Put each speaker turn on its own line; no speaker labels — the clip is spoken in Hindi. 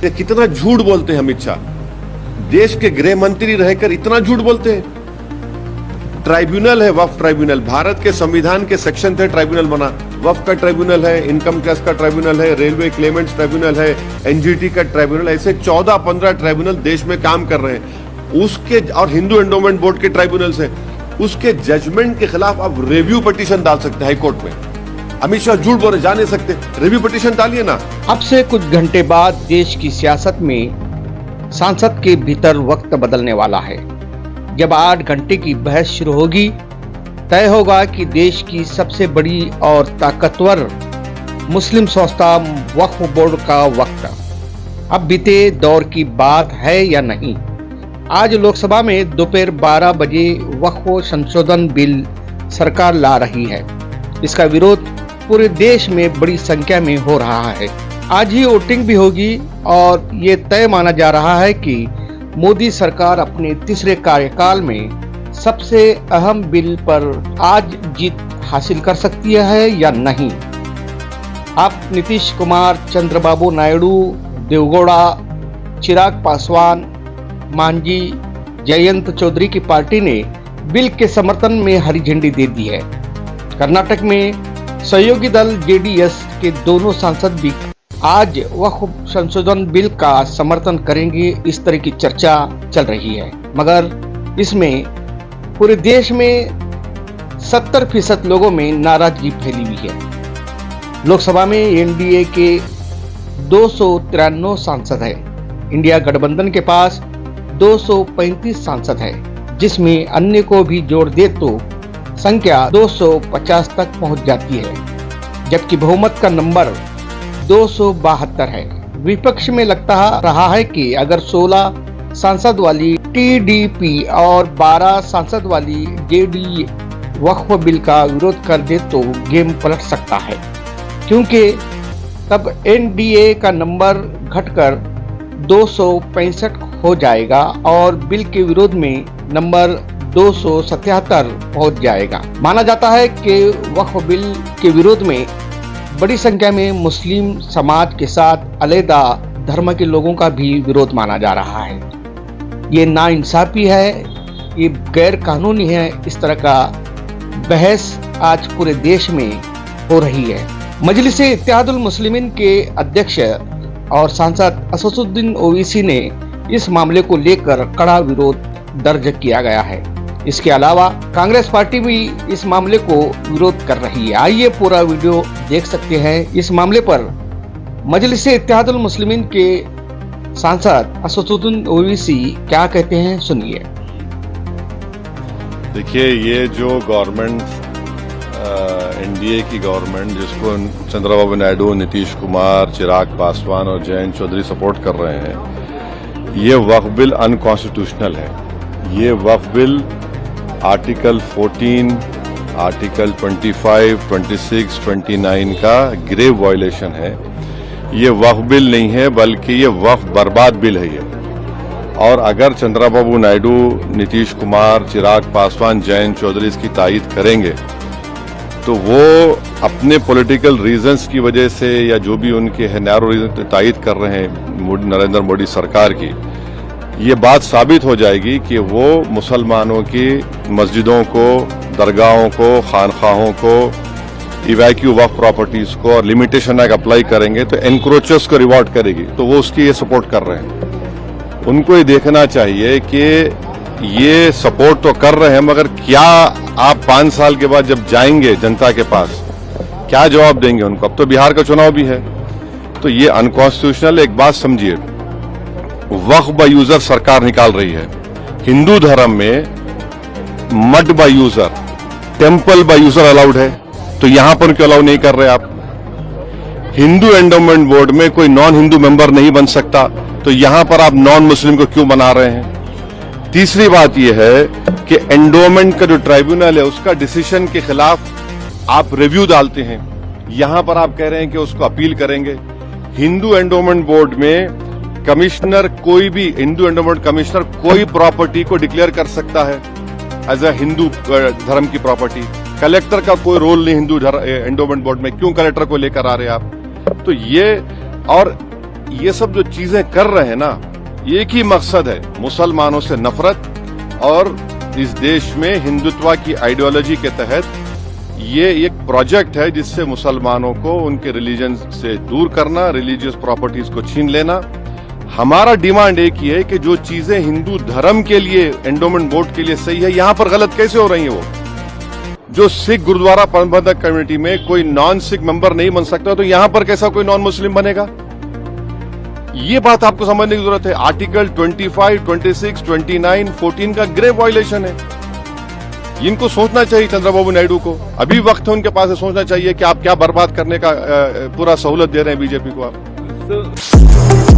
ये कितना झूठ बोलते हैं अमित शाह, देश के गृह मंत्री रहकर इतना झूठ बोलते हैं। ट्राइब्यूनल है, वक्फ ट्राइब्यूनल, भारत के संविधान के सेक्शन थे ट्राइब्यूनल बना, वक्फ का ट्राइब्यूनल है, इनकम टैक्स का ट्राइब्यूनल है, रेलवे क्लेमेंट्स ट्राइब्यूनल है, एनजीटी का ट्राइब्यूनल, ऐसे 14-15 ट्राइब्यूनल देश में काम कर रहे हैं। उसके और हिंदू एंडोमेंट बोर्ड के ट्राइब्यूनल्स हैं, उसके जजमेंट के खिलाफ आप रिव्यू पिटीशन डाल सकते हैं हाईकोर्ट में। अमित शाह झूठ बोले, जा नहीं सकते, रिव्यू पिटीशन डालिए ना।
अब से कुछ घंटे बाद देश की सियासत में संसद के भीतर वक्त बदलने वाला है। जब 8 घंटे की बहस शुरू होगी, तय होगा कि देश की सबसे बड़ी और ताकतवर मुस्लिम संस्था वक्फ बोर्ड का वक्त अब बीते दौर की बात है या नहीं। आज लोकसभा में दोपहर 12 बजे वक्फ संशोधन बिल सरकार ला रही है। इसका विरोध पूरे देश में बड़ी संख्या में हो रहा है। आज ही वोटिंग भी होगी और ये तय माना जा रहा है कि मोदी सरकार अपने तीसरे कार्यकाल में सबसे अहम बिल पर आज जीत हासिल कर सकती है या नहीं। अब नीतीश कुमार, चंद्रबाबू नायडू, देवगौड़ा, चिराग पासवान, मांझी, जयंत चौधरी की पार्टी ने बिल के समर्थन में हरी झंडी दे दी है। कर्नाटक में सहयोगी दल जेडीएस के दोनों सांसद भी आज वक्फ संशोधन बिल का समर्थन करेंगे, इस तरह की चर्चा चल रही है। मगर इसमें पूरे देश में 70% लोगों में नाराजगी फैली हुई है। लोकसभा में एनडीए के 293 सांसद है। इंडिया गठबंधन के पास 235 सांसद है, जिसमें अन्य को भी जोड़ दे तो संख्या 250 तक पहुंच जाती है, जबकि बहुमत का नंबर 272 है। विपक्ष में लगता रहा है कि अगर 16 सांसद वाली टीडीपी और 12 सांसद वाली जेडी वक्फ बिल का विरोध कर दे तो गेम पलट सकता है, क्योंकि तब एनडीए का नंबर घटकर 265 हो जाएगा और बिल के विरोध में नंबर 277 पहुंच जाएगा। माना जाता है कि वक्फ बिल के विरोध में बड़ी संख्या में मुस्लिम समाज के साथ अलैदा धर्म के लोगों का भी विरोध माना जा रहा है। ये नाइंसाफी है, ये गैर कानूनी है। इस तरह का बहस आज पूरे देश में हो रही है। मजलिस इत्तेहादुल मुस्लिमीन के अध्यक्ष और सांसद असदुद्दीन ओवैसी ने इस मामले को लेकर कड़ा विरोध दर्ज किया गया है। इसके अलावा कांग्रेस पार्टी भी इस मामले को विरोध कर रही है। आइए पूरा वीडियो देख सकते हैं। इस मामले पर मजलिस इत्तेहादुल मुस्लिमीन के सांसद असदुद्दीन ओवैसी क्या कहते हैं, सुनिए।
देखिए, ये जो गवर्नमेंट एनडीए की गवर्नमेंट, जिसको चंद्रबाबू नायडू, नीतीश कुमार, चिराग पासवान और जयंत चौधरी सपोर्ट कर रहे हैं, ये वक्फ बिल अनकॉन्स्टिट्यूशनल है। ये वक्फ बिल आर्टिकल 14, आर्टिकल 25, 26, 29 का ग्रेव वायलेशन है। ये वक्फ बिल नहीं है, बल्कि ये वक्फ बर्बाद बिल है ये। और अगर चंद्रबाबू नायडू, नीतीश कुमार, चिराग पासवान, जयंत चौधरी इसकी तायीद करेंगे तो वो अपने पॉलिटिकल रीजंस की वजह से या जो भी उनके है नैरो रीजन तायीद कर रहे हैं नरेंद्र मोदी सरकार की, ये बात साबित हो जाएगी कि वो मुसलमानों की मस्जिदों को, दरगाहों को, खानखाहों को, इवैक्यू वक्फ प्रॉपर्टीज को और लिमिटेशन एक्ट अप्लाई करेंगे तो एनक्रोचर्स को रिवॉर्ड करेगी। तो वो उसकी ये सपोर्ट कर रहे हैं। उनको ये देखना चाहिए कि ये सपोर्ट तो कर रहे हैं, मगर क्या आप 5 साल के बाद जब जाएंगे जनता के पास, क्या जवाब देंगे उनको? अब तो बिहार का चुनाव भी है। तो ये अनकॉन्स्टिट्यूशनल। एक बात समझिए, वक्फ बाय यूजर सरकार निकाल रही है। हिंदू धर्म में मठ by user, temple by user allowed है, तो यहां पर क्यों अलाउ नहीं कर रहे आप? हिंदू एंडोमेंट बोर्ड में कोई नॉन हिंदू मेंबर नहीं बन सकता, तो यहां पर आप नॉन मुस्लिम को क्यों बना रहे हैं? तीसरी बात यह है कि एंडोमेंट का जो ट्राइब्यूनल है उसका डिसीजन के खिलाफ आप रिव्यू डालते हैं, यहां पर आप कह रहे हैं कि उसको अपील करेंगे। हिंदू एंडोमेंट बोर्ड में कमिश्नर, कोई भी हिंदू एंडोमेंट कमिश्नर कोई प्रॉपर्टी को डिक्लेयर कर सकता है एज अ हिंदू धर्म की प्रॉपर्टी। कलेक्टर का कोई रोल नहीं हिंदू एंडोमेंट बोर्ड में, क्यों कलेक्टर को लेकर आ रहे हैं आप? तो ये, और ये सब जो चीजें कर रहे हैं ना, एक ही मकसद है, मुसलमानों से नफरत और इस देश में हिंदुत्व की आइडियोलॉजी के तहत ये एक प्रोजेक्ट है जिससे मुसलमानों को उनके रिलीजन से दूर करना, रिलीजियस प्रॉपर्टीज को छीन लेना। हमारा डिमांड एक ही है कि जो चीजें हिंदू धर्म के लिए, एंडोमेंट बोर्ड के लिए सही है, यहां पर गलत कैसे हो रही है? वो जो सिख गुरुद्वारा प्रबंधक कमेटी में कोई नॉन सिख मेंबर नहीं बन सकता, तो यहां पर कैसा कोई नॉन मुस्लिम बनेगा? ये बात आपको समझने की जरूरत है। आर्टिकल 25, 26, 29, 14 का ग्रेव वायलेशन है। इनको सोचना चाहिए चंद्रबाबू नायडू को। अभी वक्त है उनके पास है, सोचना चाहिए कि आप क्या बर्बाद करने का पूरा सहूलत दे रहे हैं बीजेपी को आप।